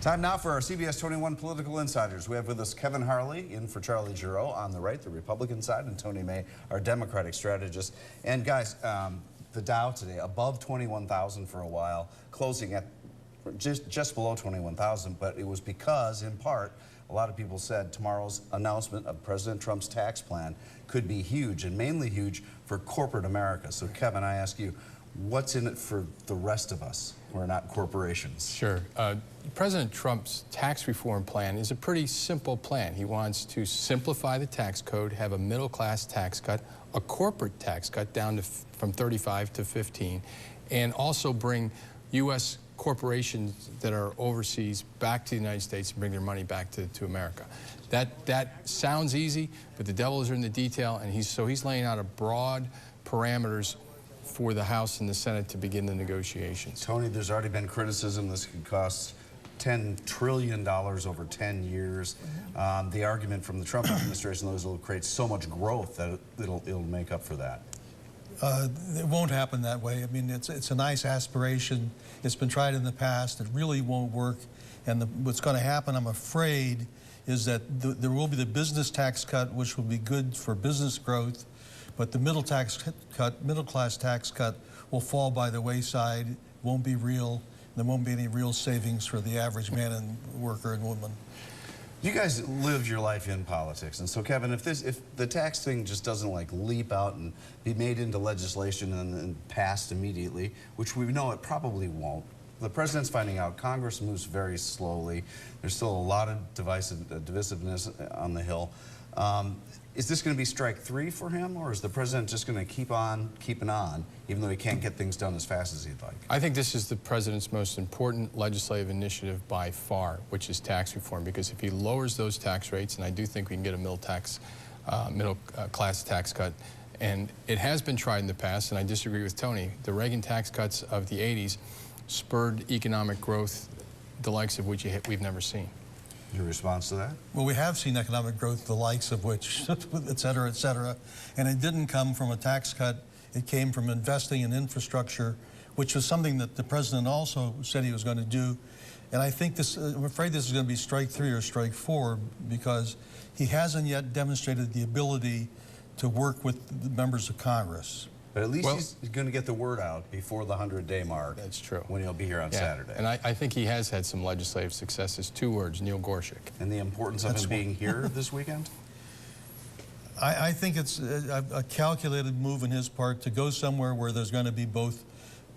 Time now for our CBS 21 Political Insiders. We have with us Kevin Harley, in for Charlie Giroux on the right, the Republican side, and Tony May, our Democratic strategist. And guys, the Dow today above 21,000 for a while, closing at just below 21,000, but it was because, in part, a lot of people said tomorrow's announcement of President Trump's tax plan could be huge, and mainly huge for corporate America. So Kevin, I ask you, what's in it for the rest of us who are not corporations? Sure. President Trump's tax reform plan is a pretty simple plan. He wants to simplify the tax code, have a middle-class tax cut, a corporate tax cut down to from 35 to 15, and also bring U.S. corporations that are overseas back to the United States and bring their money back to America. That sounds easy, but the devil is in the detail, and he's laying out a broad parameters for the House and the Senate to begin the negotiations. Tony, there's already been criticism this could cost $10 trillion over 10 years. The argument from the Trump administration is it'll create so much growth that it'll make up for that. It won't happen that way. I mean, it's a nice aspiration. It's been tried in the past. It really won't work. And what's going to happen, I'm afraid, is that there will be the business tax cut, which will be good for business growth, but the middle-class tax cut will fall by the wayside, won't be real. There won't be any real savings for the average man and worker and woman. You guys lived your life in politics, and so Kevin, if the tax thing just doesn't like leap out and be made into legislation and passed immediately, which we know it probably won't. The president's finding out Congress moves very slowly. There's still a lot of divisiveness on the Hill. Is this going to be strike three for him, or is the president just going to keep on keeping on, even though he can't get things done as fast as he'd like? I think this is the president's most important legislative initiative by far, which is tax reform, because if he lowers those tax rates, and I do think we can get a middle-class tax cut, and it has been tried in the past, and I disagree with Tony, the Reagan tax cuts of the 80s spurred economic growth, the likes of which we've never seen. Your response to that? Well, we have seen economic growth, the likes of which, et cetera, and it didn't come from a tax cut. It came from investing in infrastructure, which was something that the president also said he was going to do. And I think I'm afraid this is going to be strike three or strike four, because he hasn't yet demonstrated the ability to work with the members of Congress. But at least he's going to get the word out before the 100-day mark. That's true. When he'll be here on Saturday. And I think he has had some legislative successes. 2 words, Neil Gorsuch. And the importance of him being here this weekend? I think it's a calculated move on his part to go somewhere where there's going to be both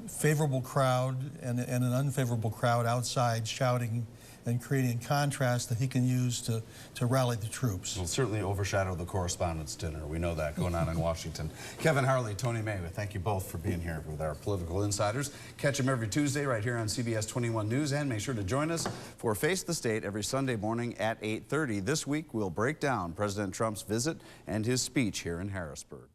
favorable crowd and an unfavorable crowd outside shouting and creating contrast that he can use to rally the troops. It'll certainly overshadow the Correspondents' Dinner. We know that going on in Washington. Kevin Harley, Tony May, thank you both for being here with our Political Insiders. Catch them every Tuesday right here on CBS 21 News, and make sure to join us for Face the State every Sunday morning at 8:30. This week, we'll break down President Trump's visit and his speech here in Harrisburg.